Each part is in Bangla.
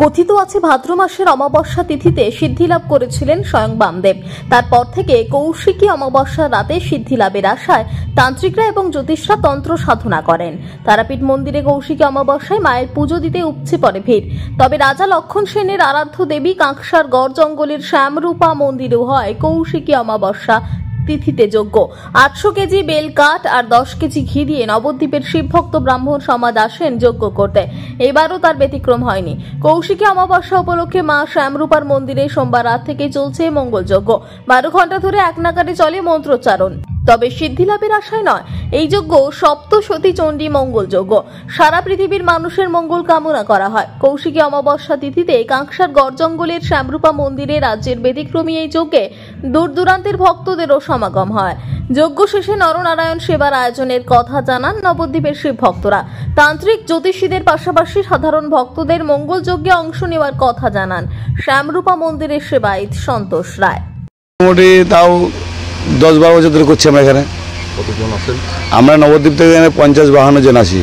কথিত আছে ভাদ্র মাসের অমাবস্যা তিথিতে সিদ্ধি লাভ করেছিলেন স্বয়ং বামদেব। তারপর থেকে কৌশিকী অমাবস্যার রাতে সিদ্ধি লাভের আশায় তান্ত্রিকরা এবং জ্যোতিষরা তন্ত্র সাধনা করেন। তারাপীঠ মন্দিরে কৌশিকী অমাবস্যায় মায়ের পুজো দিতে উপচে পড়ে ভিড়। তবে রাজা লক্ষণ সেনের আরাধ্য দেবী কাঁকসার গড় জঙ্গলের শ্যামরূপা মন্দিরেও হয় কৌশিকী অমাবস্যা তিথিতে যজ্ঞ। 800 কেজি বেল কাঠ আর 10 কেজি ঘি দিয়ে নবদ্বীপের শিবভক্ত ব্রাহ্মণ সমাজ আসেন যজ্ঞ করতে। এবারও তার ব্যতিক্রম হয়নি। কৌশিকী অমাবস্যা উপলক্ষে মা শ্যামরূপার মন্দিরে সোমবার রাত থেকে চলছে মঙ্গল যজ্ঞ। 12 ঘন্টা ধরে এক নাগাড়ে চলে মন্ত্রোচ্চারণ। তবে সিদ্ধি লাভের আশায় নয়, এই যজ্ঞ সপ্তসতী চণ্ডী মঙ্গল যজ্ঞ। সারা পৃথিবীর মানুষের মঙ্গল কামনা করা হয়। কৌশিকী অমাবস্যা তিথিতে কাঁকসার গড় জঙ্গলের শ্যামরূপা মন্দিরে রাজ্যের ব্যতিক্রমী এই যজ্ঞে দূর দূরান্তের ভক্তদেরও সমাগম হয়। যজ্ঞ শেষে নরনারায়ণ সেবার আয়োজনের কথা জানান নবদ্বীপের শিব ভক্তরা। তান্ত্রিক জ্যোতিষীদের পাশাপাশি সাধারণ ভক্তদের মঙ্গল যজ্ঞে অংশ নেওয়ার কথা জানান শ্যামরূপা মন্দিরের সেবায়িত সন্তোষ রায়। মোটামুটি তাও 10-12 বছর ধরে করছি আমরা এখানে। কতজন আছেন? আমরা নবদ্বীপ থেকে এখানে 50-52 জন আসি।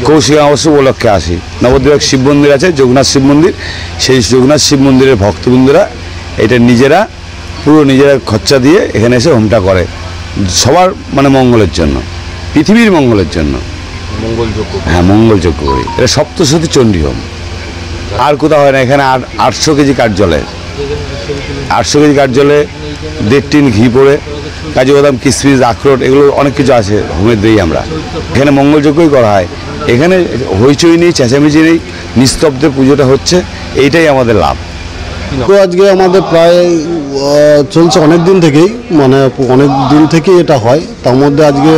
কৌশিকী অমাবস্যা উপলক্ষে আসি। নবদ্বীপ এক শিব মন্দির আছে, যোগনাথ শিব মন্দির। সেই যোগনাথ শিব মন্দিরের ভক্তবৃন্দরা এটা নিজেরা খরচা দিয়ে এখানে এসে হোমটা করে সবার মঙ্গলের জন্য, পৃথিবীর মঙ্গলের জন্য মঙ্গল যজ্ঞ। হ্যাঁ, মঙ্গল যজ্ঞ করি। এটা সপ্তসতী চণ্ডী হোম। আর কোথাও হয় না। এখানে 800 কেজি কাঠ জ্বলে। 800 কেজি কাঠ জ্বলে, 1.5 টিন ঘি পড়ে, কাজু বাদাম, কিশমিশ, আখরোট, এগুলো অনেক কিছু আছে হোমের দিই আমরা। এখানে মঙ্গলযজ্ঞই করা হয়। এখানে হইচই নেই, চেঁচামেচি নেই, নিস্তব্ধে পুজোটা হচ্ছে। এইটাই আমাদের লাভ। তো আজকে আমাদের প্রায় চলছে অনেক দিন থেকেই, অনেক দিন থেকেই এটা হয়। তার মধ্যে আজকে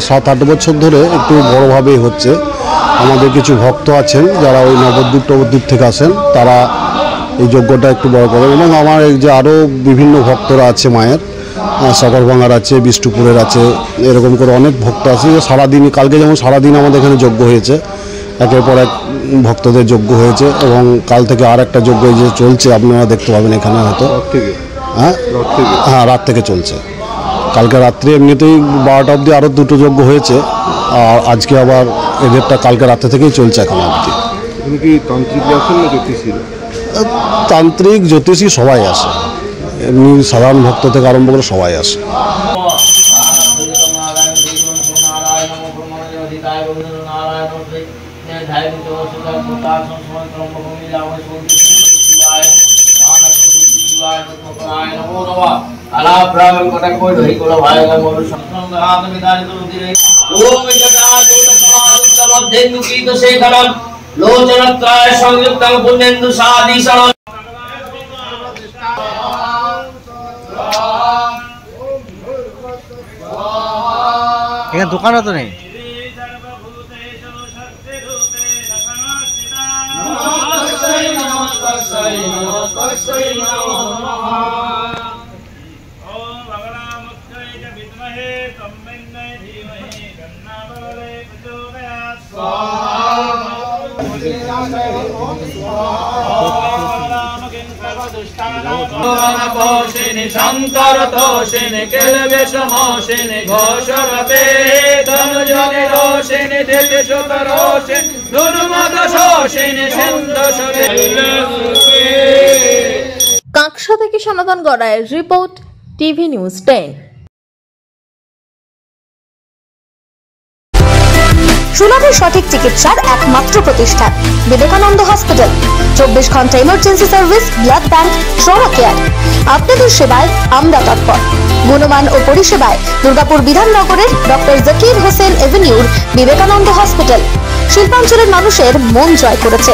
7-8 বছর ধরে একটু বড়োভাবেই হচ্ছে। আমাদের কিছু ভক্ত আছেন যারা ওই নবদ্বীপ থেকে আসেন, তারা এই যজ্ঞটা একটু বড় করেন। এবং আমার এই যে আরও বিভিন্ন ভক্তরা আছে মায়ের, সাগরভাঙার আছে, বিষ্ণুপুরের আছে, এরকম করে অনেক ভক্ত আছে। সারাদিনই, কালকে যেমন সারাদিন আমাদের এখানে যজ্ঞ হয়েছে, একের পর এক ভক্তদের যজ্ঞ হয়েছে। এবং কাল থেকে আর একটা যজ্ঞ যে চলছে, আপনারা দেখতে পাবেন এখানে হয়তো। হ্যাঁ, রাত থেকে চলছে। কালকে রাত্রে এমনিতেই 12টা অবধি আরও 2টো যজ্ঞ হয়েছে। আর আজকে আবার এদেরটা কালকে রাতে থেকেই চলছে এখন অবধি। কি তান্ত্রিক আসেন না জ্যোতিষী? তান্ত্রিক, জ্যোতিষী সবাই আসে, এমনি সাধারণ ভক্ত থেকে আরম্ভ করে সবাই আসে। লোচনত্রায় সংযুক্তং পুণ্যেন্দু সাদিশান। এখানে দোকানও তো নেই। শঙ্কর তোষিনী কেলবেশ মোষিনী ঘোষরতে ধনুজনে রোষিনী দেতে শত রোষিনী দুর্মদ শোষিনী সিন্ধুসরে। কাঁকসা থেকে সনাতন গড়াইয়ের রিপোর্ট, টিভি নিউজ 10। সুলভে সঠিক চিকিৎসার একমাত্র প্রতিষ্ঠান বিবেকানন্দ হসপিটাল। 24 ঘন্টা emergency service, blood bank, trauma care. আপনাদের সেবায় আমরা তৎপর। গুণমান ও পরিষেবায় দুর্গাপুর বিধাননগরের ডক্টর জাকির হোসেন এভিনিউর বিবেকানন্দ হসপিটাল শিল্পাঞ্চলের মানুষের মন জয় করেছে।